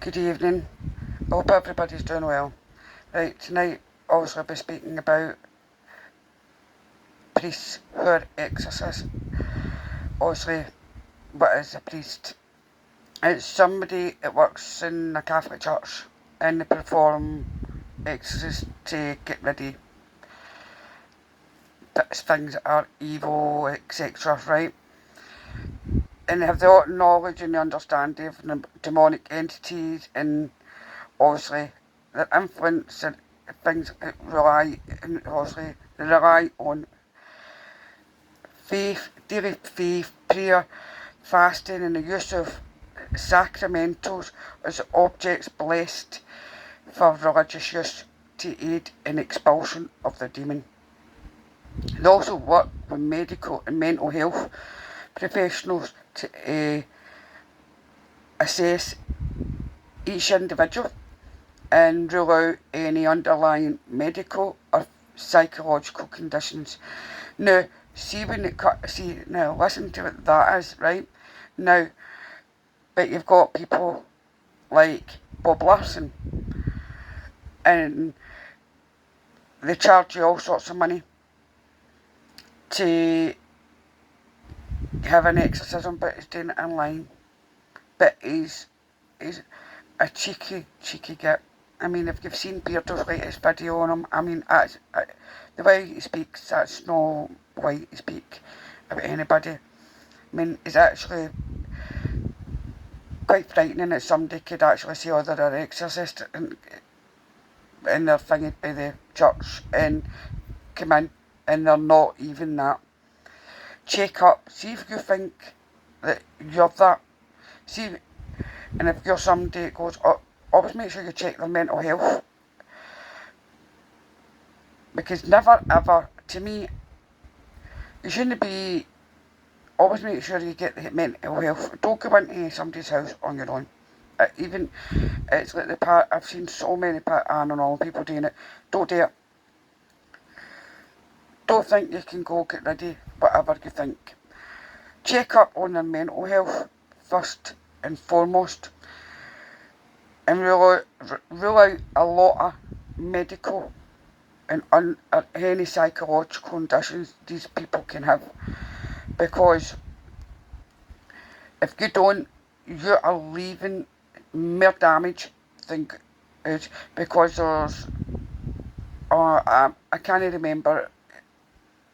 Good evening. I hope everybody's doing well. Right, tonight obviously I'll be speaking about priests who are exorcists. Obviously, what is a priest? It's somebody that works in a Catholic church and they perform exorcisms to get rid of things that are evil, etc., right? And they have the knowledge and the understanding of the demonic entities and obviously their influence and things that rely on faith, daily faith, prayer, fasting and the use of sacramentals as objects blessed for religious use to aid in expulsion of the demon. They also work with medical and mental health professionals to assess each individual and rule out any underlying medical or psychological conditions. Now, listen to what that is, right? Now, but you've got people like Bob Larson, and they charge you all sorts of money to have an exorcism, but he's doing it online. But he's a cheeky git. I mean, if you've seen Beardo's latest video on him, I mean, the way he speaks, that's no way he speak about anybody. I mean, it's actually quite frightening that somebody could actually say, oh, they're an exorcist, and they're thingied by the church and come in, and they're not even that. Check up, see if you think that you're that. See, and if you're somebody that goes, always make sure you check their mental health. Because never ever, to me, you shouldn't be, always make sure you get the mental health. Don't go into somebody's house on your own. Even, it's like I've seen so many paranormal people doing it. Don't do it. Don't think you can go get rid of whatever you think. Check up on their mental health first and foremost. And rule out a lot of medical and any psychological conditions these people can have. Because if you don't, you are leaving more damage than good. Because there's, I can't remember,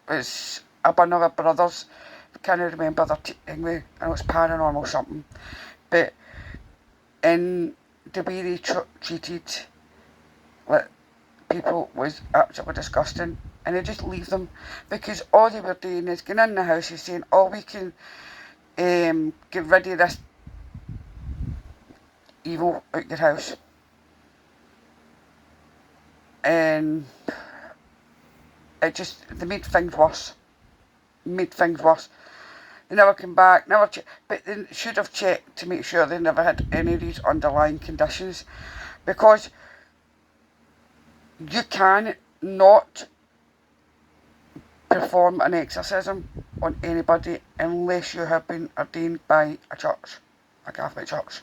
it's one of our brothers, I can't remember the thing, I know it's paranormal something, but in the way they treated like people was absolutely disgusting, and they just leave them because all they were doing is going in the house and saying, oh, we can get rid of this evil out your house, and they made things worse. They never came back, but they should have checked to make sure they never had any of these underlying conditions, because you can not perform an exorcism on anybody unless you have been ordained by a church, a Catholic church,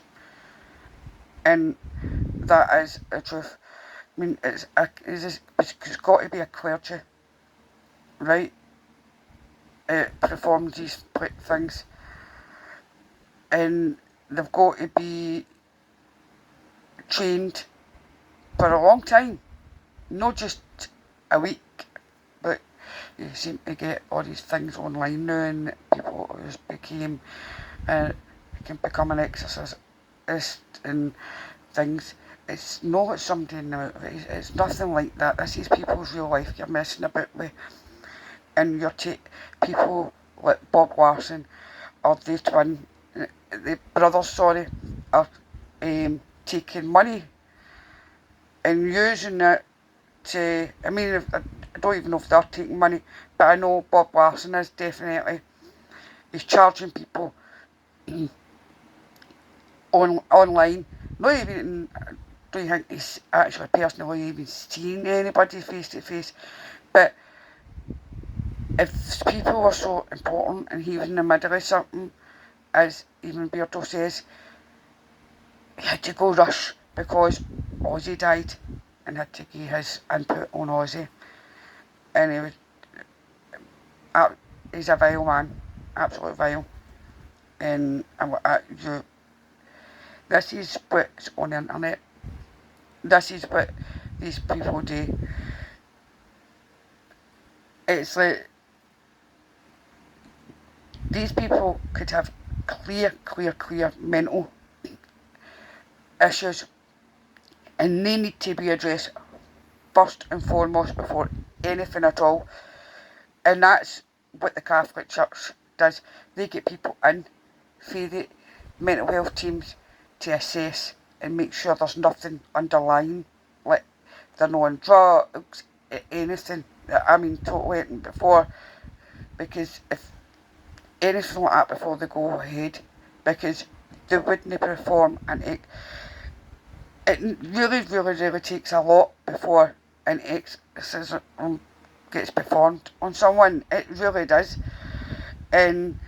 and that is the truth. I mean, it's got to be a clergy, right? It performs these things, and they've got to be trained for a long time, not just a week. But you seem to get all these things online now, and people just can become an exorcist and things. It's not something now. It's nothing like that. This is people's real life you're messing about with. And you're people like Bob Larson or the brothers, are taking money and using it to, I mean, I don't even know if they're taking money, but I know Bob Larson is definitely, he's charging people online. Not even, do you think he's actually personally even seen anybody face to face, but if people were so important and he was in the middle of something, as even Beardo says, he had to go rush because Ozzy died and had to give his input on Ozzy. And he was, he's a vile man, absolute vile. And this is what's on the internet. This is what these people do. It's like these people could have clear mental issues, and they need to be addressed first and foremost before anything at all. And that's what the Catholic Church does. They get people in for the mental health teams to assess and make sure there's nothing underlying, like they're not on drugs, anything. I mean, totally before, because if anything like that before they go ahead, because they wouldn't perform, and it really takes a lot before an exorcism gets performed on someone. It really does. And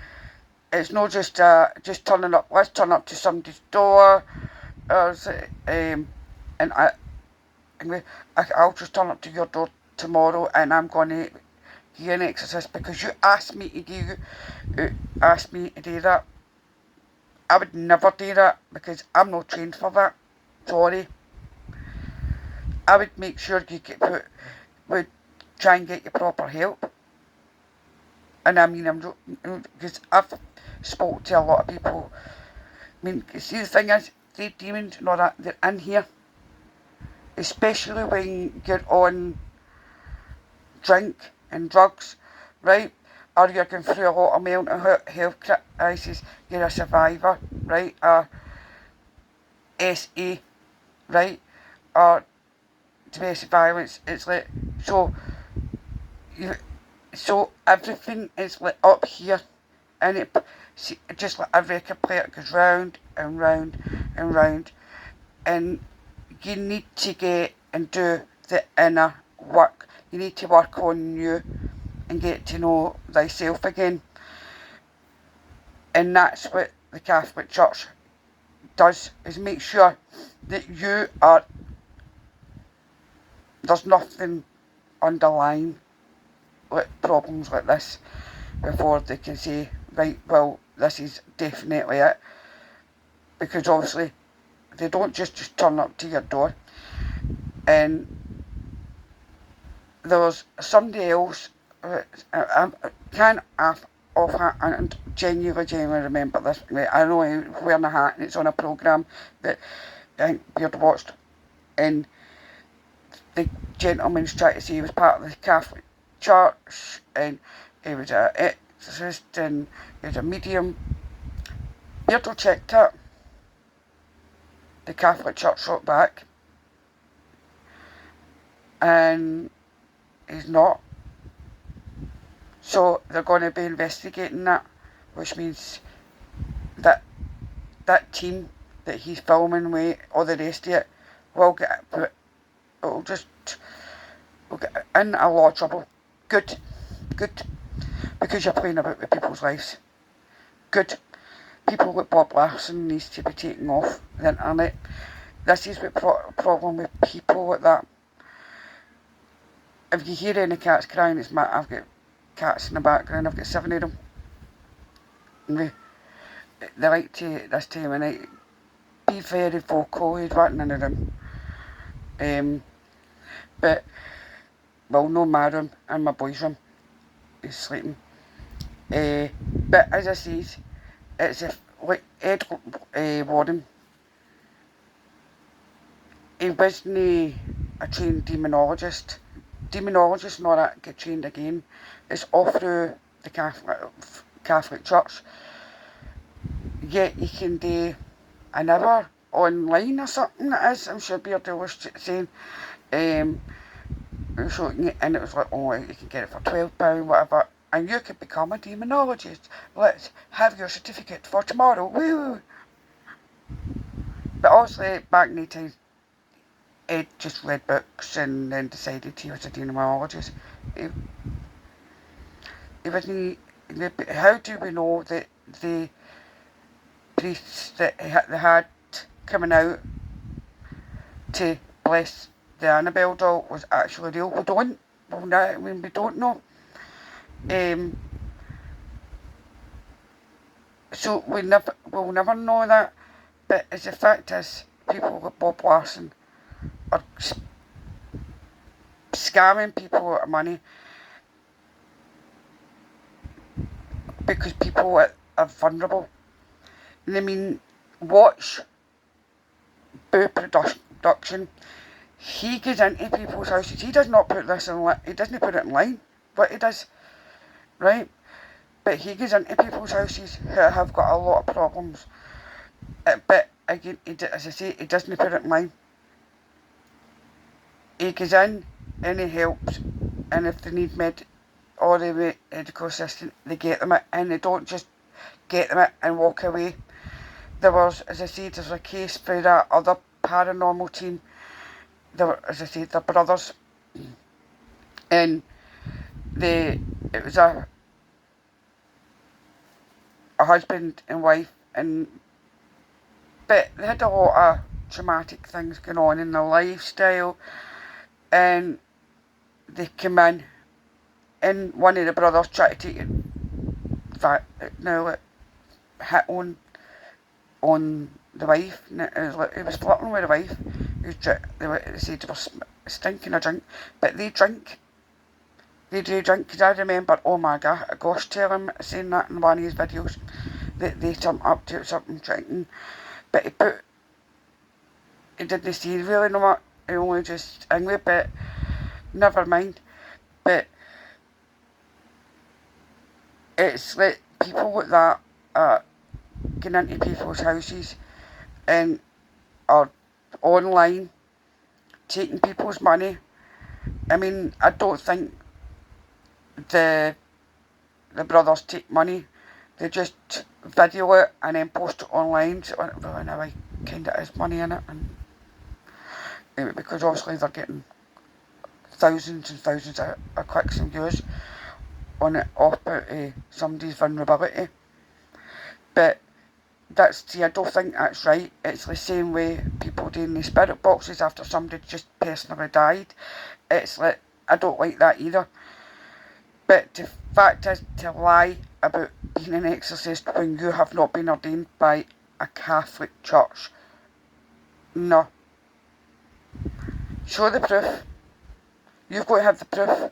it's not just turning up. Let's turn up to somebody's door, or and I'll just turn up to your door tomorrow, and I'm going to give you an exorcist because you asked me to do that. I would never do that because I'm not trained for that. Sorry. I would make sure you would try and get you proper help. And I mean, because I've spoke to a lot of people. I mean, see, the thing is, the demons and all that, they're in here. Especially when you're on drink and drugs, right? Or you're going through a lot of mental health crisis, you're a survivor, right? Or SA, right? Or domestic violence. It's like, so everything is like up here, and it just like a record player, it goes round and round and round, and you need to get and do the inner work. You need to work on you and get to know thyself again. And that's what the Catholic Church does, is make sure that there's nothing underlying like problems like this before they can say, right, well, this is definitely it. Because obviously they don't just turn up to your door. And there was somebody else, I can't offhand and genuinely remember this. I know he was wearing a hat and it's on a programme that I think Beard watched, and the gentleman's trying to say he was part of the Catholic Church and he was an exorcist and he was a medium. Beard checked it. The Catholic Church wrote back, and he's not. So they're going to be investigating that, which means that that team that he's filming with, or the rest of it, will get in a lot of trouble. Good, because you're playing about with people's lives. Good. People like Bob Larson needs to be taken off the internet. This is the problem with people like that. If you hear any cats crying, it's I've got cats in the background. I've got 7 of them. And they like to, this time of night, be very vocal. He's running in the room. But, well, no my room, and my boy's room. He's sleeping. But as I said, it's like Ed Warren. He wasn't a trained demonologist. Demonologists and all that get trained again. It's all through the Catholic Church. Yet you can do an hour online or something, it is. I'm sure Beard was saying. And it was like, oh, you can get it for £12, whatever. And you could become a demonologist. Let's have your certificate for tomorrow. Woo! But obviously, back in the time, Ed just read books and then decided he was a demonologist. He wasn't. How do we know that the priests that they had coming out to bless the Annabelle doll was actually real. We don't. We don't know. So we'll never know that. But as the fact is, people like Bob Larson are scamming people out of money because people are vulnerable. And I mean, watch Boo Production. He goes into people's houses. He does not put this in. He doesn't put it in line. But he does, right? But he goes into people's houses who have got a lot of problems. But again, as I say, he doesn't put it in line. He goes in and he helps, and if they need or the medical assistant, they get them it, and they don't just get them it and walk away. There was, as I said, there's a case for that other paranormal team. There were, as I said, they're brothers, and it was a husband and wife, but they had a lot of traumatic things going on in their lifestyle, and they came in, and one of the brothers tried to take it, hit on the wife. And he was flirting with the wife. They said they were stinking a drink, but they drink. They do drink, because I remember, oh my gosh, saying that in one of his videos, that they turned up to something drinking, but he didn't say really know what, he only just angry, but never mind. But it's like people like that are getting into people's houses and are online taking people's money. I mean, I don't think the brothers take money. They just video it and then post it online. So well, in a way, kind of is money in it, and because obviously they're getting thousands and thousands of clicks and views on it off about somebody's vulnerability. But I don't think that's right. It's the same way people doing the spirit boxes after somebody just personally died. It's like, I don't like that either. But the fact is, to lie about being an exorcist when you have not been ordained by a Catholic church, no. Show the proof. You've got to have the proof.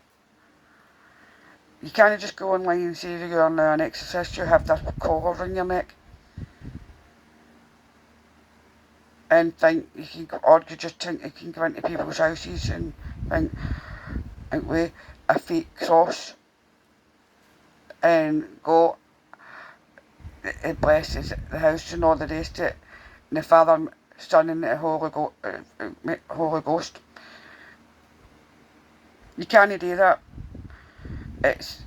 You can't just go online and say you're now an exorcist. You have this collar around your neck and think you can, or you just think you can go into people's houses and think with a fake cross and go, it blesses the house and all the rest of it, and the Father, Son and the Holy Ghost. You can't do that. It's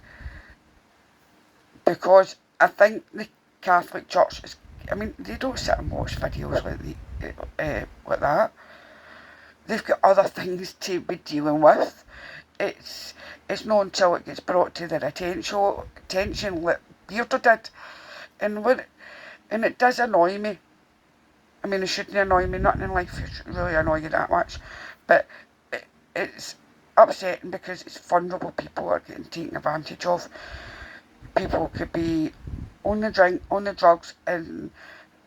because I think the Catholic Church is, I mean, they don't sit and watch videos like that. They've got other things to be dealing with. It's not until it gets brought to their attention like Bearder did, and it does annoy me. I mean, it shouldn't annoy me. Nothing in life should really annoy you that much, but it's upsetting because it's vulnerable people are getting taken advantage of. People could be on the drink, on the drugs, and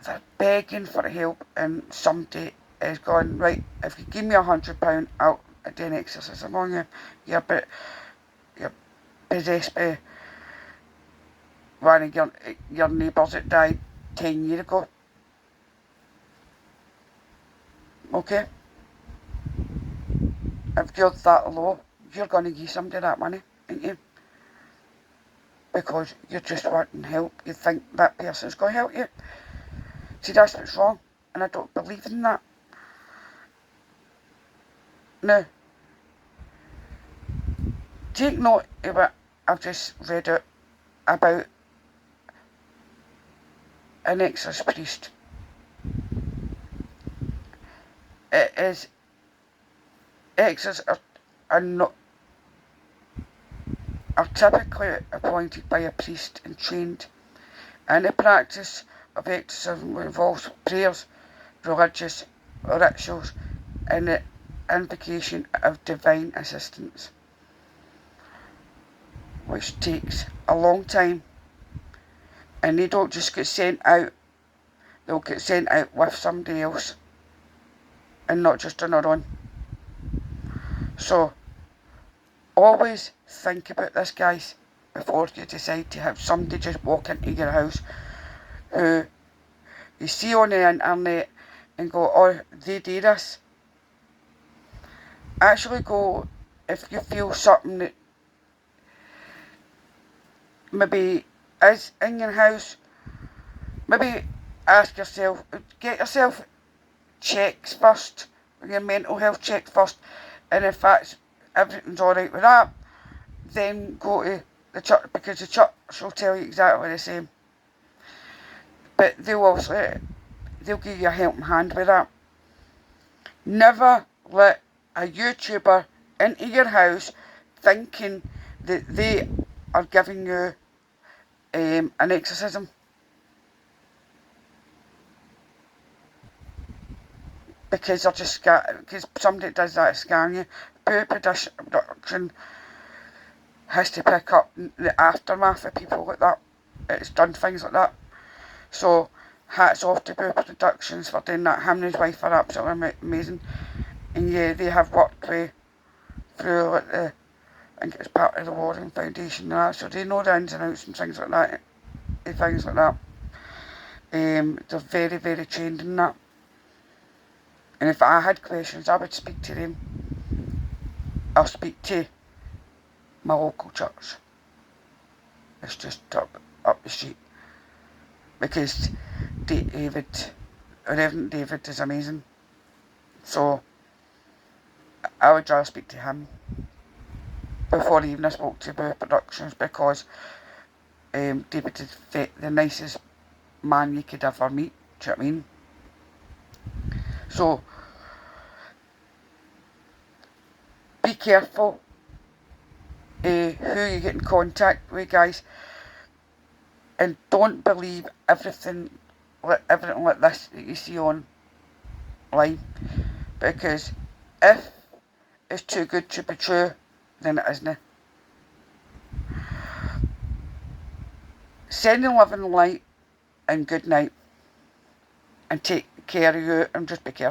they're begging for help, and somebody is going, right, if you give me £100, I'll do an exorcism on you. You're possessed by one of your neighbours that died 10 years ago. Okay? If you're that low, you're going to give somebody that money, ain't you? Because you're just wanting help. You think that person's going to help you. See, that's what's wrong, and I don't believe in that. Now, take note of what I've just read out about an exorcist priest. Exorcists are typically appointed by a priest and trained in the practice of exorcism, which involves prayers, religious rituals and the invocation of divine assistance, which takes a long time, and they don't just get sent out, they'll get sent out with somebody else and not just on their own. So always think about this, guys, before you decide to have somebody just walk into your house who you see on the internet and go, oh, they do this. Actually go, if you feel something that maybe is in your house, maybe ask yourself, get yourself checks first, your mental health checks first, and if everything's alright with that, then go to the church, because the church will tell you exactly the same. But they'll give you a helping hand with that. Never let a YouTuber into your house thinking that they are giving you an exorcism. Because they're just because somebody does that scam you. Poor production has to pick up the aftermath of people like that. It's done things like that. So hats off to Poor Productions for doing that. Him and his wife are absolutely amazing. And yeah, they have worked through like I think it's part of the Warren Foundation and that, so they know the ins and outs and things like that. They're very, very trained in that. And if I had questions, I would speak to them. I'll speak to my local church. It's just up the street. Because Reverend David is amazing. So I would rather speak to him before even I spoke to Boo Productions, because David is the nicest man you could ever meet. Do you know what I mean? So be careful who you get in contact with, guys, and don't believe everything like this that you see online, because if it's too good to be true, then it isn't. Sending love and light, and good night, and take care of you, and just be careful.